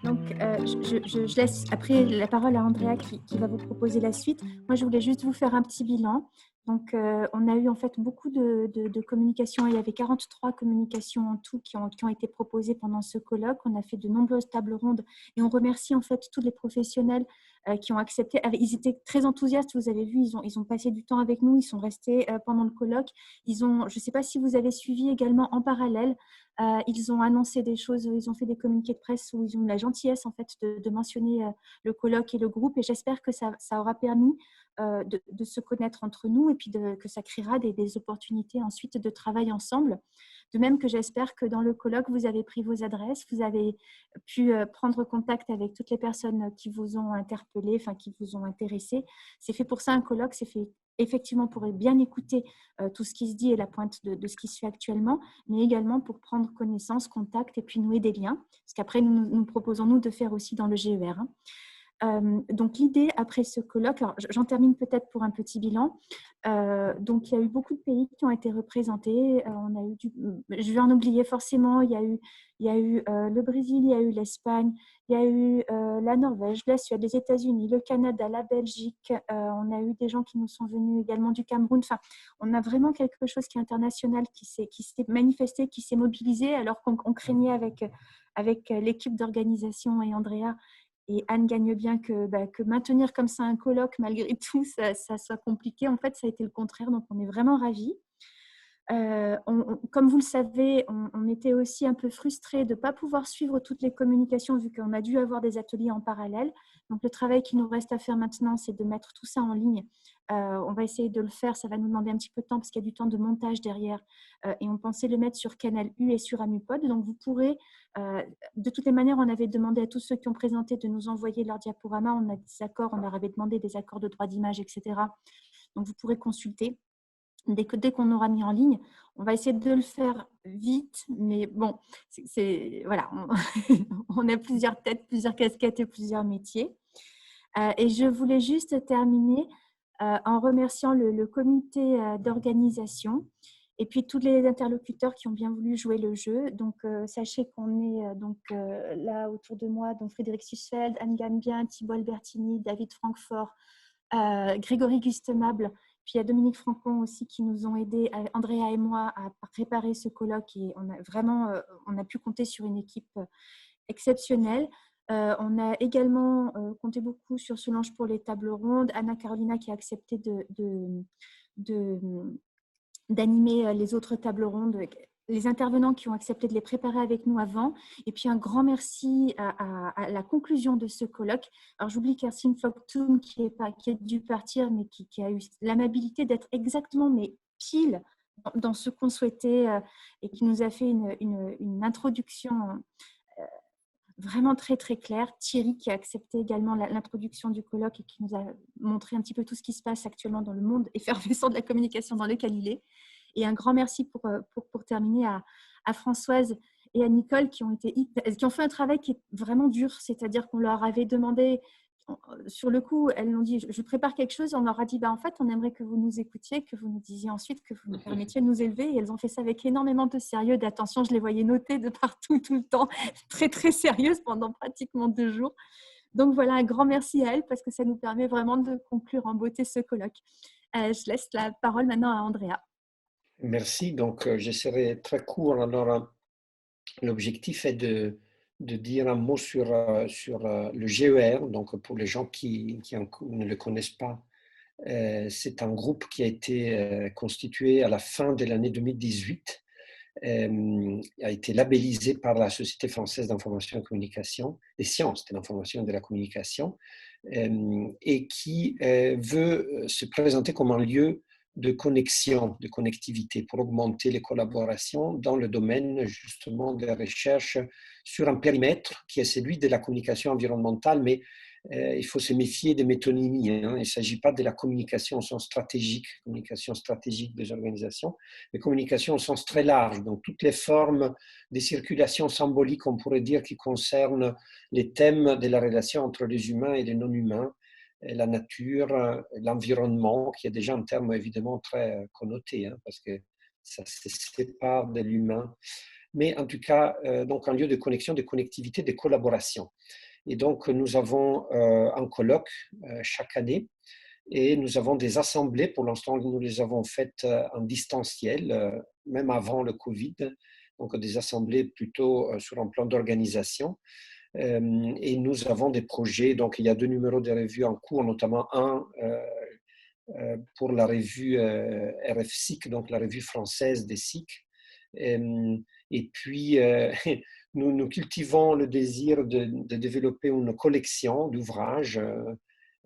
Donc, je laisse après la parole à Andrea qui va vous proposer la suite. Moi, je voulais juste vous faire un petit bilan. Donc, on a eu en fait beaucoup de communications. Il y avait 43 communications en tout qui ont été proposées pendant ce colloque. On a fait de nombreuses tables rondes et on remercie en fait tous les professionnels qui ont accepté. Ils étaient très enthousiastes. Vous avez vu, ils ont passé du temps avec nous. Ils sont restés pendant le colloque. Je ne sais pas si vous avez suivi également en parallèle. Ils ont annoncé des choses, ils ont fait des communiqués de presse où ils ont eu la gentillesse en fait de mentionner le colloque et le groupe, et j'espère que ça aura permis de se connaître entre nous et puis que ça créera des opportunités ensuite de travail ensemble. De même que j'espère que dans le colloque, vous avez pris vos adresses, vous avez pu prendre contact avec toutes les personnes qui vous ont interpellé, enfin qui vous ont intéressé. C'est fait pour ça un colloque, c'est fait effectivement pour bien écouter tout ce qui se dit et la pointe de ce qui se fait actuellement, mais également pour prendre connaissance, contact et puis nouer des liens. Ce qu'après, nous proposons, nous, de faire aussi dans le GER. Donc, l'idée après ce colloque, alors j'en termine peut-être pour un petit bilan. Donc, il y a eu beaucoup de pays qui ont été représentés. On a eu je vais en oublier forcément. Il y a eu le Brésil, il y a eu l'Espagne, il y a eu la Norvège, la Suède, les États-Unis, le Canada, la Belgique. On a eu des gens qui nous sont venus également du Cameroun. Enfin, on a vraiment quelque chose qui est international, qui s'est manifesté, qui s'est mobilisé, alors qu'on craignait avec l'équipe d'organisation et Andrea et Anne gagne bien que maintenir comme ça un colloque, malgré tout, ça soit compliqué. En fait, ça a été le contraire, donc on est vraiment ravis. Comme vous le savez, on était aussi un peu frustrés de ne pas pouvoir suivre toutes les communications vu qu'on a dû avoir des ateliers en parallèle. Donc, le travail qui nous reste à faire maintenant, c'est de mettre tout ça en ligne. On va essayer de le faire. Ça va nous demander un petit peu de temps parce qu'il y a du temps de montage derrière. Et on pensait le mettre sur Canal U et sur Amupod. Donc, vous pourrez, de toutes les manières, on avait demandé à tous ceux qui ont présenté de nous envoyer leur diaporama. On a des accords, on leur avait demandé des accords de droit d'image, etc. Donc, vous pourrez consulter. Dès qu'on aura mis en ligne, on va essayer de le faire vite, mais bon, voilà, on a plusieurs têtes, plusieurs casquettes et plusieurs métiers. Et je voulais juste terminer en remerciant le comité d'organisation et puis tous les interlocuteurs qui ont bien voulu jouer le jeu. Donc, sachez qu'on est là autour de moi, donc Frédéric Sussfeld, Anne Gambien, Thibault Albertini, David Francfort, Grégory Gustemable. Puis il y a Dominique Francon aussi qui nous ont aidés, Andrea et moi, à préparer ce colloque. Et on a pu compter sur une équipe exceptionnelle. On a également compté beaucoup sur Solange pour les tables rondes, Anna Carolina qui a accepté d'animer les autres tables rondes, les intervenants qui ont accepté de les préparer avec nous avant. Et puis un grand merci à la conclusion de ce colloque. Alors j'oublie Kerstin Floctum qui est dû partir, mais qui a eu l'amabilité d'être exactement, mais pile, dans ce qu'on souhaitait et qui nous a fait une introduction vraiment très très claire. Thierry qui a accepté également l'introduction du colloque et qui nous a montré un petit peu tout ce qui se passe actuellement dans le monde effervescent de la communication dans lequel il est. Et un grand merci pour terminer à Françoise et à Nicole qui ont fait un travail qui est vraiment dur, c'est-à-dire qu'on leur avait demandé, sur le coup, elles nous ont dit, je prépare quelque chose, on leur a dit, en fait, on aimerait que vous nous écoutiez, que vous nous disiez ensuite, que vous nous permettiez de nous élever. Et elles ont fait ça avec énormément de sérieux, d'attention. Je les voyais noter de partout, tout le temps, très, très sérieuses pendant pratiquement 2 jours. Donc voilà, un grand merci à elles parce que ça nous permet vraiment de conclure en beauté ce colloque. Je laisse la parole maintenant à Andrea. Merci. Donc, je serai très court. Alors, l'objectif est de dire un mot sur le GER. Donc, pour les gens qui ne le connaissent pas, c'est un groupe qui a été constitué à la fin de l'année 2018, a été labellisé par la Société française d'information et de communication, des sciences de l'information et de la communication, et qui veut se présenter comme un lieu de connexion, de connectivité pour augmenter les collaborations dans le domaine justement de la recherche sur un périmètre qui est celui de la communication environnementale, mais Il faut se méfier des métonymies, hein. Il ne s'agit pas de la communication au sens stratégique, communication stratégique des organisations, mais communication au sens très large, donc toutes les formes de circulation symbolique, on pourrait dire, qui concernent les thèmes de la relation entre les humains et les non-humains, la nature, l'environnement, qui est déjà un terme évidemment très connoté, hein, parce que ça se sépare de l'humain, mais en tout cas, donc un lieu de connexion, de connectivité, de collaboration. Et donc, nous avons un colloque chaque année et nous avons des assemblées. Pour l'instant, nous les avons faites en distanciel, même avant le Covid. Donc, des assemblées plutôt sur un plan d'organisation. Et nous avons des projets. Donc, il y a 2 numéros de revue en cours, notamment un pour la revue RFSIC, donc la revue française des SIC. Et puis, nous cultivons le désir de développer une collection d'ouvrages.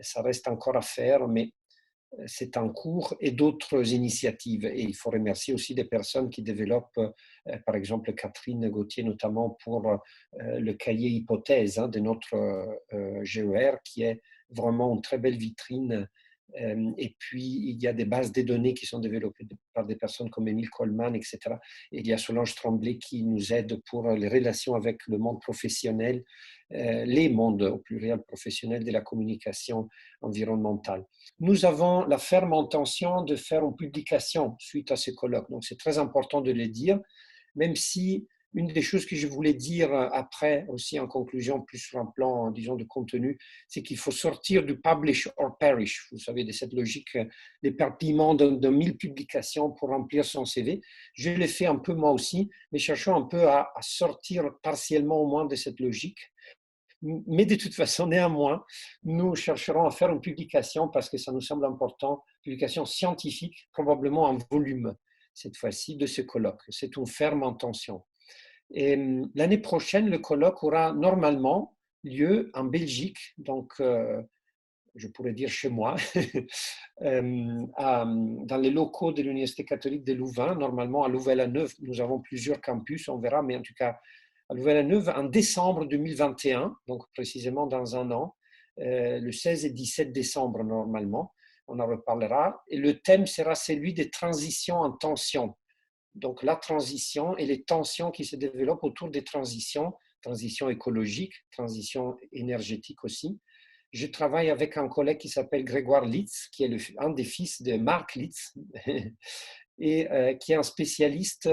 Ça reste encore à faire, mais c'est en cours, et d'autres initiatives. Et il faut remercier aussi des personnes qui développent, par exemple Catherine Gauthier, notamment pour le cahier hypothèse, hein, de notre GER, qui est vraiment une très belle vitrine. Et puis, il y a des bases de données qui sont développées par des personnes comme Émile Coleman, etc. Et il y a Solange Tremblay qui nous aide pour les relations avec le monde professionnel, les mondes au pluriel professionnels de la communication environnementale. Nous avons la ferme intention de faire une publication suite à ce colloque. Donc, c'est très important de le dire, même si une des choses que je voulais dire après, aussi en conclusion, plus sur un plan, disons, de contenu, c'est qu'il faut sortir du publish or perish, vous savez, de cette logique d'éparpillement de 1000 publications pour remplir son CV. Je l'ai fait un peu moi aussi, mais cherchons un peu à sortir partiellement au moins de cette logique. Mais de toute façon, néanmoins, nous chercherons à faire une publication parce que ça nous semble important, publication scientifique, probablement en volume, cette fois-ci, de ce colloque. C'est une ferme intention. Et l'année prochaine, le colloque aura normalement lieu en Belgique, donc je pourrais dire chez moi, dans les locaux de l'Université catholique de Louvain. Normalement, à Louvain-la-Neuve, nous avons plusieurs campus, on verra, mais en tout cas, à Louvain-la-Neuve, en décembre 2021, donc précisément dans un an, le 16 et 17 décembre normalement, on en reparlera. Et le thème sera celui des transitions en tension. Donc la transition et les tensions qui se développent autour des transitions, transition écologique, transition énergétique aussi. Je travaille avec un collègue qui s'appelle Grégoire Litz, qui est un des fils de Marc Litz, et qui est un spécialiste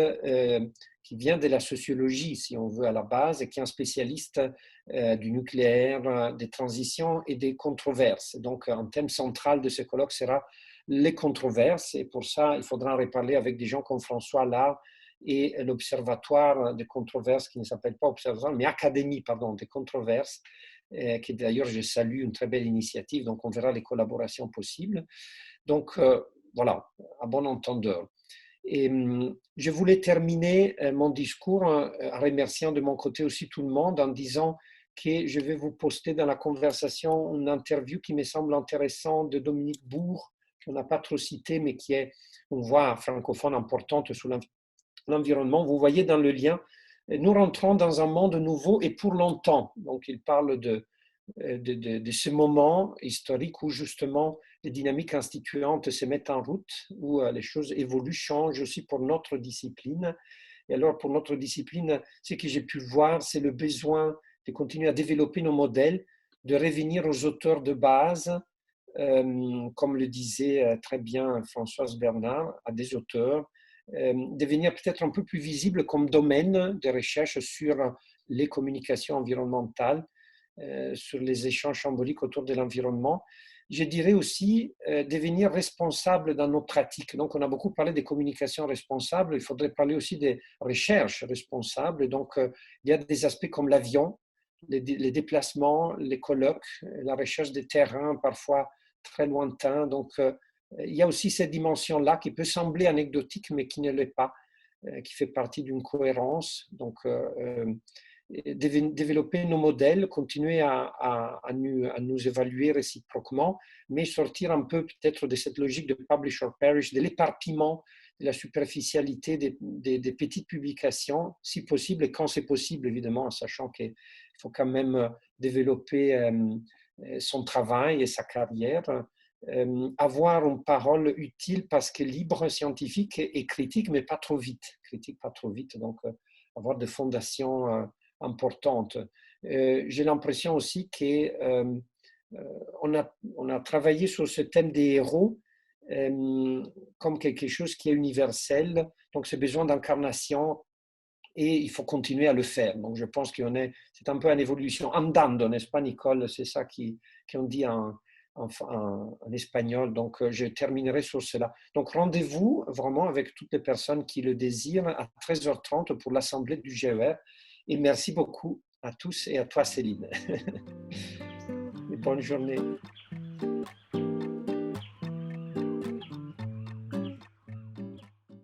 qui vient de la sociologie, si on veut, à la base, et qui est un spécialiste du nucléaire, des transitions et des controverses. Donc, un thème central de ce colloque sera les controverses, et pour ça, il faudra en reparler avec des gens comme François Lard et l'Observatoire des controverses, qui ne s'appelle pas Observatoire, mais Académie, pardon, des controverses, qui d'ailleurs, je salue, une très belle initiative, donc on verra les collaborations possibles. Donc, voilà, à bon entendeur. Et je voulais terminer mon discours en remerciant de mon côté aussi tout le monde en disant que je vais vous poster dans la conversation une interview qui me semble intéressante de Dominique Bourg, qu'on n'a pas trop cité, mais qui est une voix francophone importante sur l'environnement. Vous voyez dans le lien, nous rentrons dans un monde nouveau et pour longtemps. Donc, il parle de ce moment historique où justement les dynamiques instituantes se mettent en route, où les choses évoluent, changent aussi pour notre discipline. Et alors, pour notre discipline, ce que j'ai pu voir, c'est le besoin de continuer à développer nos modèles, de revenir aux auteurs de base, comme le disait très bien Françoise Bernard, à des auteurs, devenir peut-être un peu plus visible comme domaine de recherche sur les communications environnementales, sur les échanges symboliques autour de l'environnement. Je dirais aussi devenir responsable dans nos pratiques. Donc, on a beaucoup parlé des communications responsables, il faudrait parler aussi des recherches responsables. Donc, il y a des aspects comme l'avion, les déplacements, les colloques, la recherche des terrains parfois très lointains. Donc, il y a aussi cette dimension-là qui peut sembler anecdotique, mais qui ne l'est pas, qui fait partie d'une cohérence. Donc, développer nos modèles, continuer à nous évaluer réciproquement, mais sortir un peu peut-être de cette logique de publish or perish, de l'éparpillement, de la superficialité des petites publications, si possible et quand c'est possible, évidemment, en sachant qu'il faut quand même développer son travail et sa carrière, avoir une parole utile parce que libre, scientifique et critique, mais pas trop vite. Critique pas trop vite, donc avoir des fondations importantes. J'ai l'impression aussi qu'on on a travaillé sur ce thème des héros comme quelque chose qui est universel. Donc, c'est besoin d'incarnation et il faut continuer à le faire. Donc, je pense c'est un peu une évolution. Andando, n'est-ce pas, Nicole? C'est ça qu'on dit en espagnol. Donc, je terminerai sur cela. Donc, rendez-vous vraiment avec toutes les personnes qui le désirent à 13h30 pour l'assemblée du GER. Et merci beaucoup à tous et à toi, Céline. Et bonne journée.